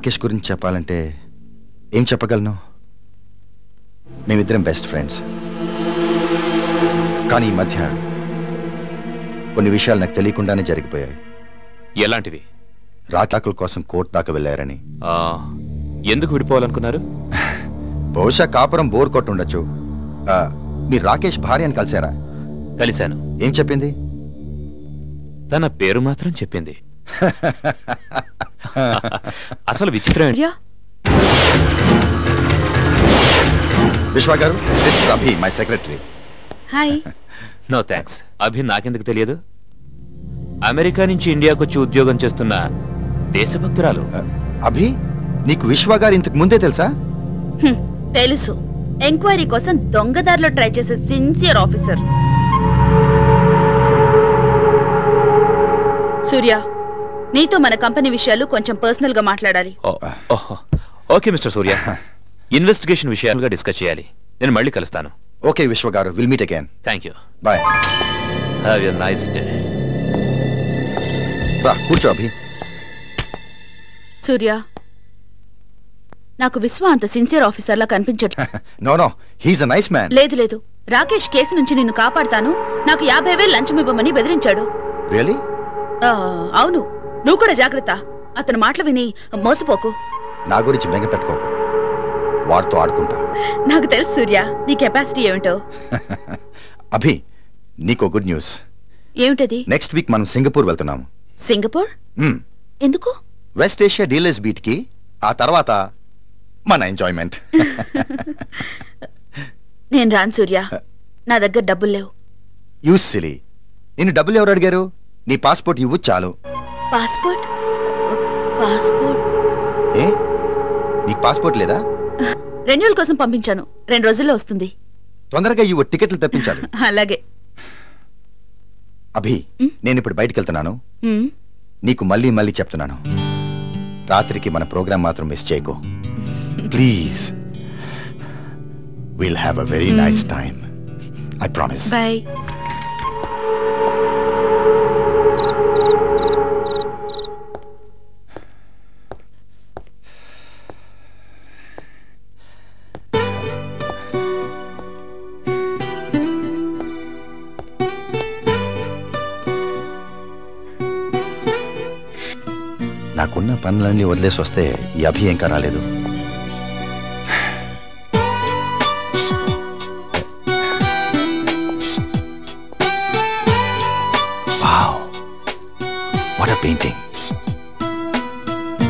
రాకేష్ గురించి చెప్పాలంటే ఏం చెప్పగలను? మేమిద్దరం బెస్ట్ ఫ్రెండ్స్. కానీ ఈ మధ్య కొన్ని విషయాలు నాకు తెలియకుండానే జరిగిపోయాయి. ఎలాంటివి? రాకాకుల కోసం కోర్టు దాకా వెళ్ళారని. ఎందుకు విడిపోవాలనుకున్నారు? బహుశా కాపురం బోర్ కొట్టు ఉండొచ్చు. మీరు రాకేష్ భార్యని కలిశారా? కలిశాను. ఏం చెప్పింది? తన పేరు మాత్రం చెప్పింది. అసలు విచిత్రం. Vishwa garu, this is Abhi, my secretary. Hi. No thanks. Abhi నాకెందుకు తెలియదు? అమెరికా నుంచి ఇండియాకు వచ్చి ఉద్యోగం చేస్తున్న దేశభక్తురాలు. అభి, నీకు విశ్వ గారు ఇంతకు ముందే తెలుసా? తెలుసు. ఎంక్వైరీ కోసం దొంగదారిలో ట్రై చేసే సిన్సియర్ ఆఫీసర్. సూర్య, నీతో మన కంపెనీ విషయాలు కొంచెం పర్సనల్ గా మాట్లాడాలి. ఓకే మిస్టర్ సూర్య, ఇన్వెస్టిగేషన్ విషయాలుగా డిస్కస్ చేయాలి. నేను మళ్ళీ కలుస్తాను. ఓకే విశ్వ గారు, will meet again. Thank you. Bye. Have a nice day. రా కూర్చో అభి. సూర్య, నాకు విశ్వ అంత సిన్సియర్ ఆఫీసర్ లా కనిపించట్లేదు. No no, he's a nice man. లేదు లేదు, రాకేష్ కేసు నుంచి నిన్ను కాపాడతాను, నాకు 50,000 లంచం ఇవ్వమని బెదిరించాడు. రియలీ? అవును. నువ్వు కూడా జాగ్రత్త. అతని మాటలు విని మోసపోకు. నా గురించి బెంగ పెట్టుకోకు, వాడితో ఆడుకుంటా. నాకు తెలుసు సూర్య, నీ కెపాసిటీ ఏమిటో. అభి, నీకో గుడ్ న్యూస్. ఏమిటది? నెక్స్ట్ వీక్ మనం సింగపూర్ వెళ్తున్నాము. సింగపూర్? ఎందుకు? వెస్ట్ ఏషియా డీలర్స్ బీట్ కి, ఆ తర్వాత మన ఎంజాయ్మెంట్. నేను రాను సూర్య, నా దగ్గర డబ్బులు లేవు. యూస్ సిలీ, నిన్ను డబ్బులు ఎవరు అడిగారు? నీ పాస్పోర్ట్ ఇవ్వు చాలు. పాస్పోర్ట్? పాస్పోర్ట్? ఏ, నీకు పాస్పోర్ట్ లేదా? రెన్యూవల్ కోసం పంపించాను, 2 రోజుల్లో వస్తుంది. తొందరగా ఇవ్వు, టికెట్లు తెప్పించాలి. అలాగే. అభి, నేను ఇప్పుడు బయటికి వెళ్తున్నాను. నీకు మళ్ళీ మళ్ళీ చెప్తున్నాను, రాత్రికి మన ప్రోగ్రామ్ మాత్రం మిస్ చేయకు please. Will have a very nice time, I promise. By. నాకున్న పనులన్నీ వదిలేసి వస్తే ఈ అభి ఇంకా రాలేదు. Wow, what a painting!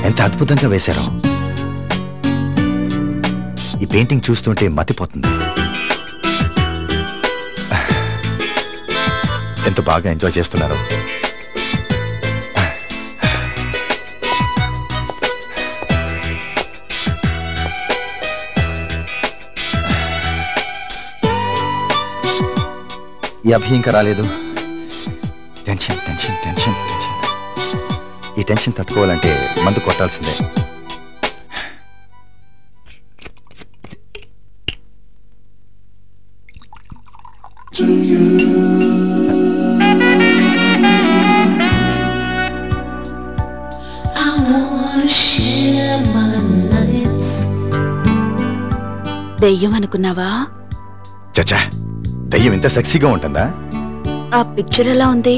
ఎంత అద్భుతంగా వేశారో. ఈ పెయింటింగ్ చూస్తుంటే మతిపోతుంది. ఎంత బాగా ఎంజాయ్ చేస్తున్నారు. ఈ అభి ఇంకా రాలేదు. Tension tension tension tension. ఈ టెన్షన్ తట్టుకోవాలంటే మందు కొట్టాల్సిందే. దెయ్యం అనుకున్నావా? చచ్చా, దయ్యం ఇంత సెక్సీగా ఉంటుందా? ఆ పిక్చర్ ఎలా ఉంది?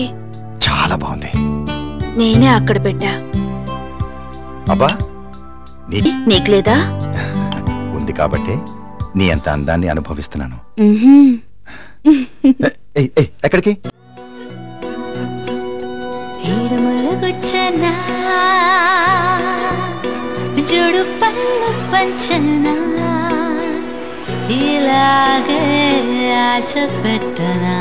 చాలా బాగుంది. నేనే అక్కడ పెట్టా. అబ్బా, నీకు లేదా? ఉంది కాబట్టి నీ అంత అందాన్ని అనుభవిస్తున్నాను. ఎక్కడికి? జుడు పళ్ళు పంచనా, ఇలాగే ఆశ పెట్టనా.